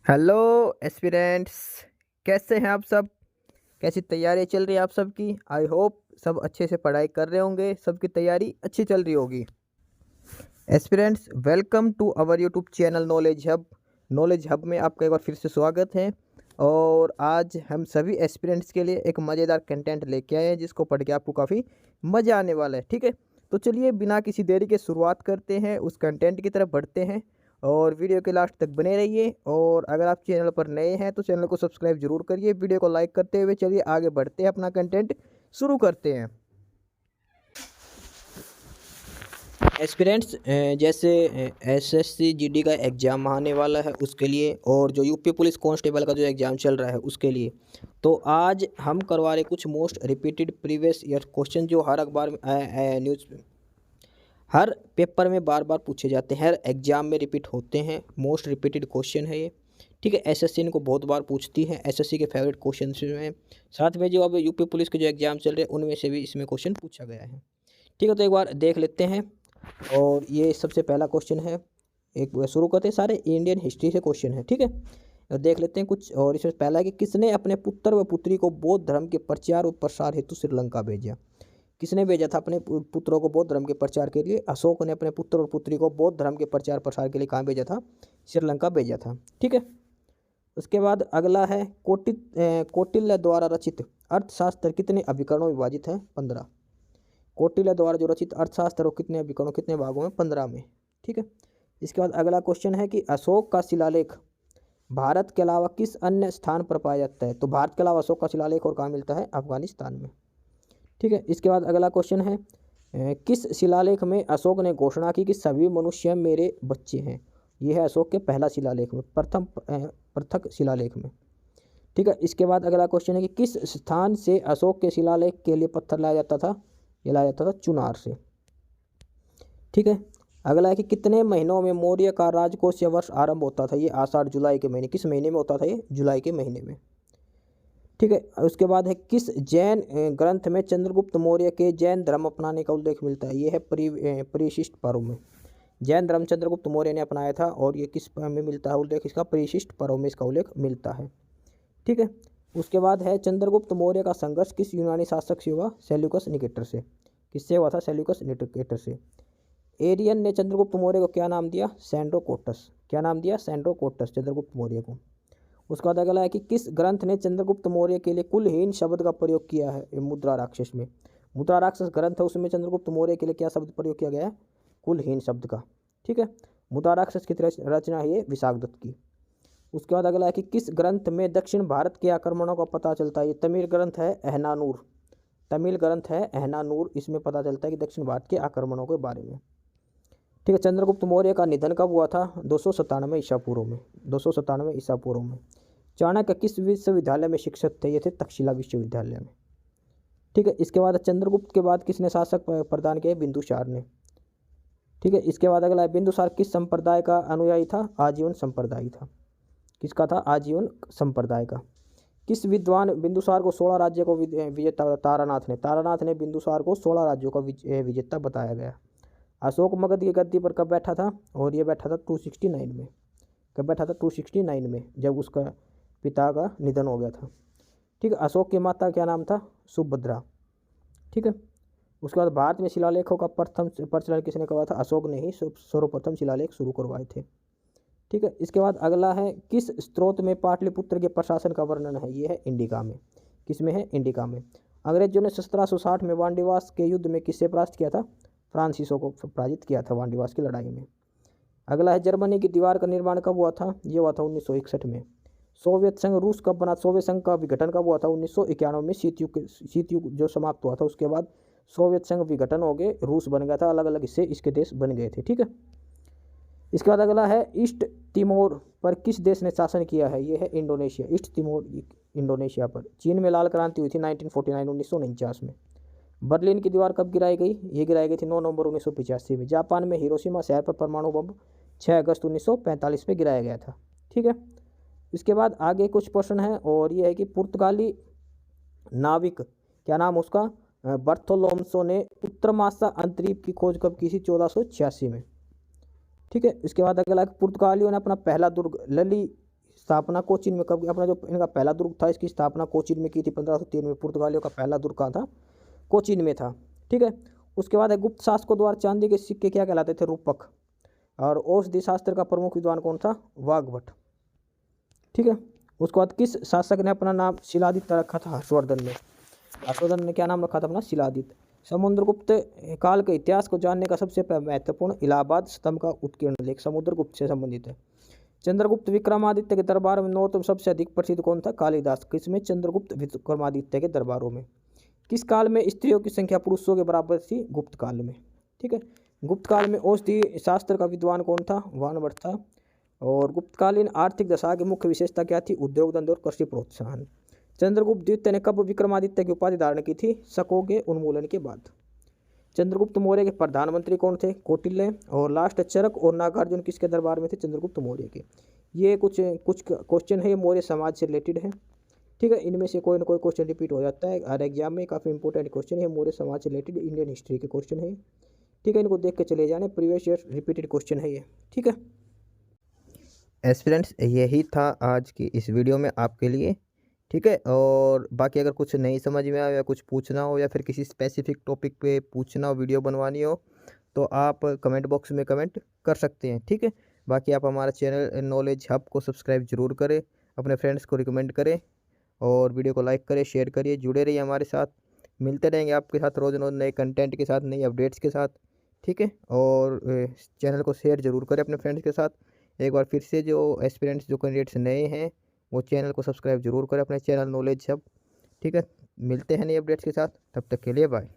Hello aspirants. कैसे हैं आप सब? कैसी तैयारी चल रही है आप सबकी? आई होप सब अच्छे से पढ़ाई कर रहे होंगे, सबकी तैयारी अच्छी चल रही होगी। Aspirants, welcome to our YouTube channel knowledge hub. Knowledge hub में आपका एक बार फिर से स्वागत है। और आज हम सभी एस्पिरेंट्स के लिए एक मज़ेदार कंटेंट लेके आए हैं जिसको पढ़ के आपको काफ़ी मज़ा आने वाला है। ठीक है, तो चलिए बिना किसी देरी के शुरुआत करते हैं, उस कंटेंट की तरफ बढ़ते हैं। और वीडियो के लास्ट तक बने रहिए। और अगर आप चैनल पर नए हैं तो चैनल को सब्सक्राइब जरूर करिए। वीडियो को लाइक करते हुए चलिए आगे बढ़ते हैं, अपना कंटेंट शुरू करते हैं। एस्पिरेंट्स, जैसे एसएससी जीडी का एग्ज़ाम आने वाला है उसके लिए, और जो यूपी पुलिस कांस्टेबल का जो एग्ज़ाम चल रहा है उसके लिए, तो आज हम करवा रहे कुछ most repeated previous year question जो हर अखबार में न्यूज़ हर पेपर में बार बार पूछे जाते हैं, हर एग्ज़ाम में रिपीट होते हैं। मोस्ट रिपीटेड क्वेश्चन है ये। ठीक है, एसएससी इनको बहुत बार पूछती है, एसएससी के फेवरेट क्वेश्चन में। साथ में जो अब यूपी पुलिस के जो एग्ज़ाम चल रहे हैं उनमें से भी इसमें क्वेश्चन पूछा गया है। ठीक है, तो एक बार देख लेते हैं। और ये सबसे पहला क्वेश्चन है, एक शुरू करते हैं, सारे इंडियन हिस्ट्री से क्वेश्चन है। ठीक है, और देख लेते हैं कुछ। और इसमें पहला है कि किसने अपने पुत्र व पुत्री को बौद्ध धर्म के प्रचार और प्रसार हेतु श्रीलंका भेजा? किसने भेजा था अपने पुत्रों को बौद्ध धर्म के प्रचार के लिए? अशोक ने अपने पुत्र और पुत्री को बौद्ध धर्म के प्रचार प्रसार के लिए कहाँ भेजा था? श्रीलंका भेजा था। ठीक है, उसके बाद अगला है कौटिल्य द्वारा रचित अर्थशास्त्र कितने अभिकरणों में विभाजित है? 15। कौटिल्य द्वारा जो रचित अर्थशास्त्र वो कितने अभिकरणों, कितने भागों में? 15 में। ठीक है, इसके बाद अगला क्वेश्चन है कि अशोक का शिलालेख भारत के अलावा किस अन्य स्थान पर पाया जाता है? तो भारत के अलावा अशोक का शिलालेख और कहाँ मिलता है? अफगानिस्तान में। ठीक है, इसके बाद अगला क्वेश्चन है किस शिलालेख में अशोक ने घोषणा की कि सभी मनुष्य मेरे बच्चे हैं? यह है अशोक के पहला शिलालेख में, प्रथम पृथक शिलालेख में। ठीक है, इसके बाद अगला क्वेश्चन है कि किस स्थान से अशोक के शिलालेख के लिए पत्थर लाया जाता था? ये लाया जाता था चुनार से। ठीक है, अगला है कि कितने महीनों में मौर्य का राजकोषीय वर्ष आरंभ होता था? ये आषाढ़ जुलाई के महीने। किस महीने में होता था? ये जुलाई के महीने में। ठीक है, उसके बाद है किस जैन ग्रंथ में चंद्रगुप्त मौर्य के जैन धर्म अपनाने का उल्लेख मिलता है? ये है परिशिष्ट पर्व में। जैन धर्म चंद्रगुप्त मौर्य ने अपनाया था। और ये किस में मिलता है उल्लेख इसका? परिशिष्ट पर्व में इसका उल्लेख मिलता है। ठीक है, उसके बाद है चंद्रगुप्त मौर्य का संघर्ष किस यूनानी शासक से हुआ? सेल्यूकस निकेटर से। किससे हुआ था? सेल्यूकस निकेटर से। एरियन ने चंद्रगुप्त मौर्य को क्या नाम दिया? सैंड्रोकोटस। क्या नाम दिया? सैंड्रोकोटस, चंद्रगुप्त मौर्य को। उसका बाद अगला है कि किस ग्रंथ ने चंद्रगुप्त मौर्य के लिए कुलहीन शब्द का प्रयोग किया है? मुद्रा राक्षस में। मुद्रा राक्षस ग्रंथ है, उसमें चंद्रगुप्त मौर्य के लिए क्या शब्द प्रयोग किया गया है? कुलहीन शब्द का। ठीक है, मुद्रा राक्षस की रचना है ये विशाखदत्त की। उसके बाद अगला है कि किस ग्रंथ में दक्षिण भारत के आक्रमणों का पता चलता है? ये तमिल ग्रंथ है अहनानूर। तमिल ग्रंथ है अहनानूर, इसमें पता चलता है कि दक्षिण भारत के आक्रमणों के बारे में। ठीक है, चंद्रगुप्त मौर्य का निधन कब हुआ था? 297 ईसा पूर्व में। 297 ईसा पूर्व में। चाणक्य किस विश्वविद्यालय में शिक्षक थे? ये थे तक्षशिला विश्वविद्यालय में। ठीक है, इसके बाद चंद्रगुप्त के बाद किसने शासक प्रदान किए? बिंदुसार ने। ठीक है, इसके बाद अगला है बिंदुसार किस संप्रदाय का अनुयायी था? आजीवन संप्रदाय था। किसका था? आजीवन संप्रदाय का। किस विद्वान बिंदुसार को 16 राज्य को विजेता? तारानाथ ने। तारानाथ ने बिंदुसार को 16 राज्यों का विजेता बताया गया। अशोक मगध की गद्दी पर कब बैठा था? और ये बैठा था 269 में। कब बैठा था? 269 में, जब उसका पिता का निधन हो गया था। ठीक है, अशोक की माता क्या नाम था? सुभद्रा। ठीक है, उसके बाद भारत में शिलालेखों का प्रथम प्रचलन किसने करवाया था? अशोक ने ही सर्वप्रथम शिलालेख शुरू करवाए थे। ठीक है, इसके बाद अगला है किस स्त्रोत में पाटलिपुत्र के प्रशासन का वर्णन है? ये है इंडिका में। किस में है? इंडिका में। अंग्रेजों ने 1760 में वांडीवास के युद्ध में किससे परास्त किया था? फ्रांसीसियों को पराजित किया था वांडीवास की लड़ाई में। अगला है जर्मनी की दीवार का निर्माण कब हुआ था? ये हुआ था 1961 में। सोवियत संघ रूस कब बना? सोवियत संघ का विघटन कब हुआ था? 1991 में। शीत युग जो समाप्त हुआ था उसके बाद सोवियत संघ विघटन हो गए, रूस बन गया था, अलग अलग हिस्से इसके देश बन गए थे। ठीक है, इसके बाद अगला है ईस्ट तिमोर पर किस देश ने शासन किया है? ये है इंडोनेशिया। ईस्ट तिमोर इंडोनेशिया पर। चीन में लाल क्रांति हुई थी 1949 1949 में। बर्लिन की दीवार कब गिराई गई? ये गिराई गई थी 9 नवंबर 1985 में। जापान में हिरोशिमा शहर पर परमाणु बम 6 अगस्त 1945 में गिराया गया था। ठीक है, इसके बाद आगे कुछ प्रश्न है, और ये है कि पुर्तगाली नाविक क्या नाम उसका? बर्थोलोम्सो ने उत्तरमासा अंतरीप की खोज कब की थी? 1486 में। ठीक है, इसके बाद अगला पुर्तगालियों ने अपना पहला दुर्ग लली स्थापना कोचीन में कब, अपना जो इनका पहला दुर्ग था इसकी स्थापना कोचीन में की थी 1503 में। पुर्तगालियों का पहला दुर्ग कहाँ था? कोचीन में था। ठीक है। उसके बाद है गुप्त शासकों द्वारा चांदी के सिक्के क्या कहलाते थे? रूपक। और औषधि शास्त्र का प्रमुख विद्वान कौन था? वाघभट्ट। ठीक है। उसके बाद किस शासक ने अपना नाम शिलादित्य रखा था? हर्षवर्धन ने। हर्षवर्धन ने क्या नाम रखा था अपना? शिलादित्य। समुद्रगुप्त काल के इतिहास को जानने का सबसे महत्वपूर्ण इलाहाबाद स्तंभ का उत्कीर्ण लेख समुद्रगुप्त से संबंधित है। चंद्रगुप्त विक्रमादित्य के दरबार में नौतम सबसे अधिक प्रसिद्ध कौन था? कालिदास। किसमें? चंद्रगुप्त विक्रमादित्य के दरबारों में। किस काल में स्त्रियों की संख्या पुरुषों के बराबर थी? गुप्त काल में। ठीक है। गुप्त काल में औषधि शास्त्र का विद्वान कौन था? वानभट्ट था। और गुप्तकालीन आर्थिक दशा की मुख्य विशेषता क्या थी? उद्योग धंधे और कृषि प्रोत्साहन। चंद्रगुप्त द्वितीय ने कब विक्रमादित्य की उपाधि धारण की थी? शकों के उन्मूलन के बाद। चंद्रगुप्त मौर्य के प्रधानमंत्री कौन थे? कौटिल्य। और लास्ट चरक और नागार्जुन किसके दरबार में थे? चंद्रगुप्त मौर्य के। ये कुछ क्वेश्चन है, ये मौर्य समाज से रिलेटेड है। ठीक है। इनमें से कोई ना कोई क्वेश्चन रिपीट हो जाता है हर एग्जाम में। काफ़ी इंपॉर्टेंट क्वेश्चन है, मौर्य समाज से रिलेटेड इंडियन हिस्ट्री के क्वेश्चन है। ठीक है। इनको देख के चले जाने, प्रीवियस ईयर रिपीटेड क्वेश्चन है ये। ठीक है। एस्पिरेंट्स, यही था आज की इस वीडियो में आपके लिए। ठीक है। और बाकी अगर कुछ नहीं समझ में आया या कुछ पूछना हो या फिर किसी स्पेसिफिक टॉपिक पे पूछना हो, वीडियो बनवानी हो, तो आप कमेंट बॉक्स में कमेंट कर सकते हैं। ठीक है। बाकी आप हमारा चैनल नॉलेज हब को सब्सक्राइब जरूर करें, अपने फ्रेंड्स को रिकमेंड करें और वीडियो को लाइक करें, शेयर करिए, जुड़े रहिए हमारे साथ। मिलते रहेंगे आपके साथ रोज़ रोज़ नए कंटेंट के साथ, नई अपडेट्स के साथ। ठीक है। और चैनल को शेयर जरूर करें अपने फ्रेंड्स के साथ। एक बार फिर से जो एस्पिरेंट्स, जो कैंडिडेट्स नए हैं, वो चैनल को सब्सक्राइब जरूर करें, अपने चैनल नॉलेज हब। ठीक है। मिलते हैं नई अपडेट्स के साथ, तब तक के लिए बाय।